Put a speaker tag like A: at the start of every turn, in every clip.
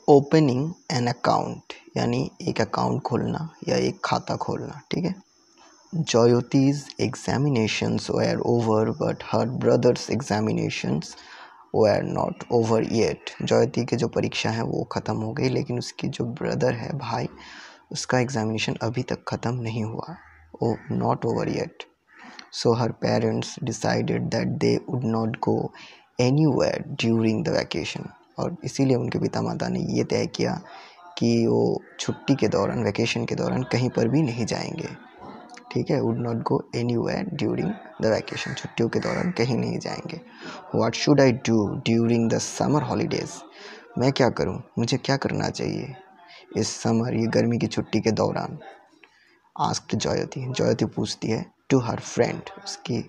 A: Opening an account यानी एक account खोलना या एक खाता खोलना, ठीक है। जयोति's examinations were over but her brother's examinations were not over yet। Jyoti की जो परीक्षा है वो ख़त्म हो गई, लेकिन उसकी जो ब्रदर है, भाई, उसका एग्जामिनेशन अभी तक ख़त्म नहीं हुआ, वो not over yet। So her parents decided that they would not go anywhere during the vacation। और इसीलिए उनके पिता माता ने ये तय किया कि वो छुट्टी के दौरान, वैकेशन के दौरान कहीं पर भी नहीं जाएंगे, ठीक है। Would not go anywhere during the vacation, छुट्टियों के दौरान कहीं नहीं जाएंगे। What should I do during the summer holidays, मैं क्या करूं, मुझे क्या करना चाहिए इस समर, ये गर्मी की छुट्टी के दौरान। आस्क्ड जयोति, जयोति पूछती है टू हर फ्रेंड, उसकी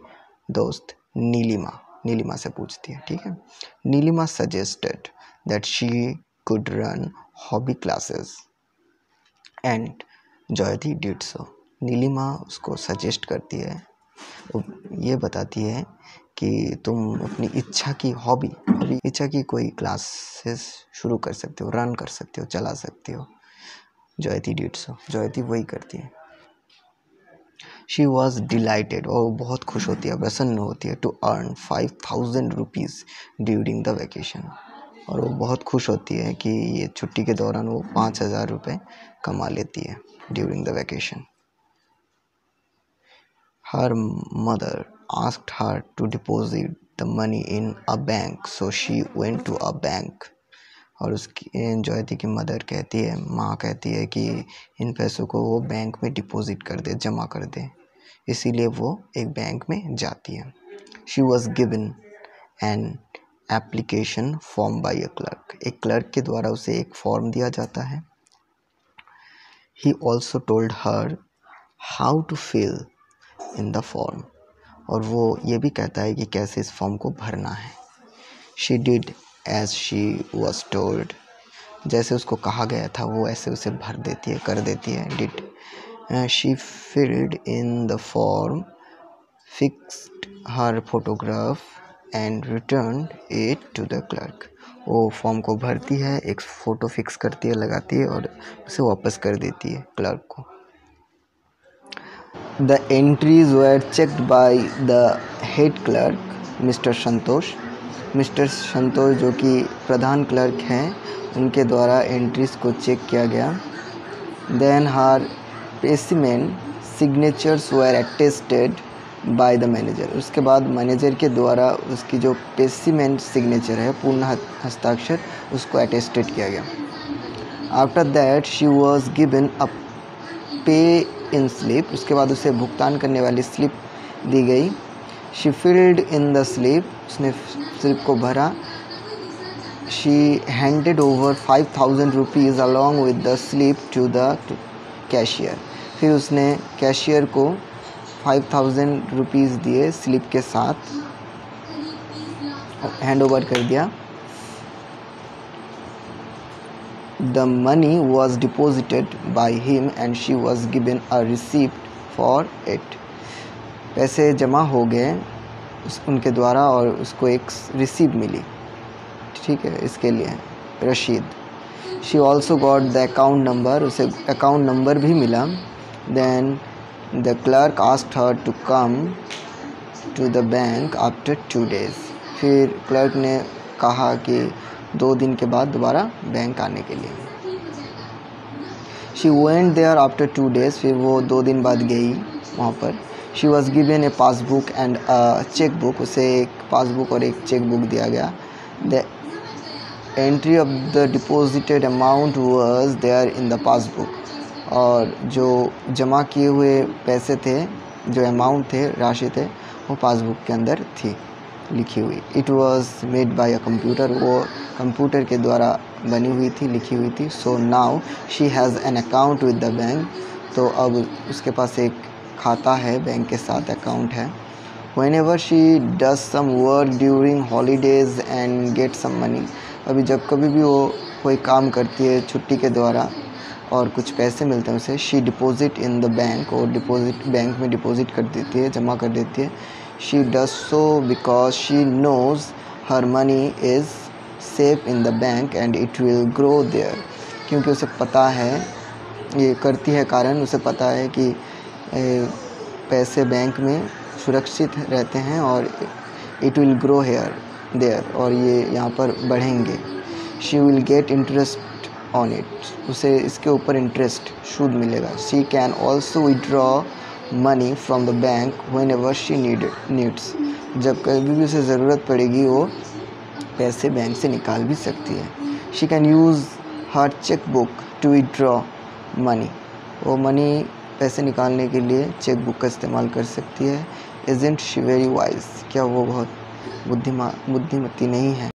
A: दोस्त नीलिमा से पूछती है, ठीक है। Nilima suggested that she could run hobby classes and Jyoti did so. Nilima उसको सजेस्ट करती है, ये बताती है कि तुम अपनी इच्छा की कोई क्लासेस शुरू कर सकते हो, रन कर सकते हो, चला सकते हो। जयोति डिड सो, जयोति वही करती है। शी वॉज डिलाइटेड, और बहुत खुश होती है, प्रसन्न होती है, to earn 5000 rupees during the vacation. और वो बहुत खुश होती है कि ये छुट्टी के दौरान वो 5000 रुपये कमा लेती है during the vacation. Her mother asked her to deposit the money in a bank, so she went to a bank। और उसकी जयोति की माँ कहती है कि इन पैसों को वो बैंक में डिपॉजिट कर दे, जमा कर दे, इसीलिए वो एक बैंक में जाती है। She was given an application form by a clerk, एक क्लर्क के द्वारा उसे एक फॉर्म दिया जाता है। He also told her how to fill in the form, और वो ये भी कहता है कि कैसे इस फॉर्म को भरना है। She did as she was told, जैसे उसको कहा गया था वो ऐसे उसे कर देती है। Did she filled in the form, fixed her photograph and returned it to the clerk। वो फॉर्म को भरती है, एक फ़ोटो फिक्स करती है, लगाती है और उसे वापस कर देती है क्लर्क को। The entries were checked by the head clerk, Mr. Santosh. Mister Santosh जो कि प्रधान क्लर्क हैं, उनके द्वारा एंट्रीज़ को चेक किया गया। Then her specimen signatures were attested by the manager। उसके बाद मैनेजर के द्वारा उसकी जो स्पेसिमेन सिग्नेचर है, पूर्ण हस्ताक्षर, उसको अटेस्टेड किया गया। After that she was given a pay in slip, उसके बाद उसे भुगतान करने वाली स्लिप दी गई। She filled in the slip, उसने स्लिप को भरा। She handed over 5000 rupees along with the slip to the cashier। फिर उसने कैशियर को 5000 रुपीज़ दिए, स्लिप के साथ हैंड ओवर कर दिया। The money was deposited by him and she was given a receipt for it। पैसे जमा हो गए उनके द्वारा और उसको एक रिसीप्ट मिली, ठीक है, इसके लिए रसीद। She also got the account number, उसे अकाउंट नंबर भी मिला। Then the clerk asked her to come to the bank after 2 days। फिर क्लर्क ने कहा कि 2 दिन के बाद दोबारा बैंक आने के लिए। She went there after 2 days, फिर वो 2 दिन बाद गई वहाँ पर। She was given a passbook and a checkbook, उसे एक पासबुक और एक चेकबुक दिया गया। The entry of the deposited amount was there in the passbook, और जो जमा किए हुए पैसे थे, जो अमाउंट थे, राशि थे, वो पासबुक के अंदर थी लिखी हुई। It was made by a computer, वो कंप्यूटर के द्वारा बनी हुई थी, लिखी हुई थी। So now she has an account with the bank, तो अब उसके पास एक खाता है बैंक के साथ, अकाउंट है। Whenever she does some work during holidays and get some money, अभी जब कभी भी वो कोई काम करती है छुट्टी के द्वारा और कुछ पैसे मिलते हैं उसे, she deposit in the bank, और डिपॉजिट बैंक में डिपॉजिट कर देती है, जमा कर देती है। She does so because she knows her money is save in the bank and it will grow there, क्योंकि उसे पता है, ये करती है कारण उसे पता है कि पैसे बैंक में सुरक्षित रहते हैं और इट विल ग्रो देयर, और ये यहाँ पर बढ़ेंगे। She will get interest on it, उसे इसके ऊपर इंटरेस्ट सूद मिलेगा। She can also withdraw money from the bank when ever she needs, जब कभी भी उसे ज़रूरत पड़ेगी वो पैसे बैंक से निकाल भी सकती है। She can use her cheque book to withdraw money, वो मनी पैसे निकालने के लिए चेक बुक का इस्तेमाल कर सकती है। इज़न्ट शी वेरी वाइज, क्या वो बहुत बुद्धिमती नहीं है?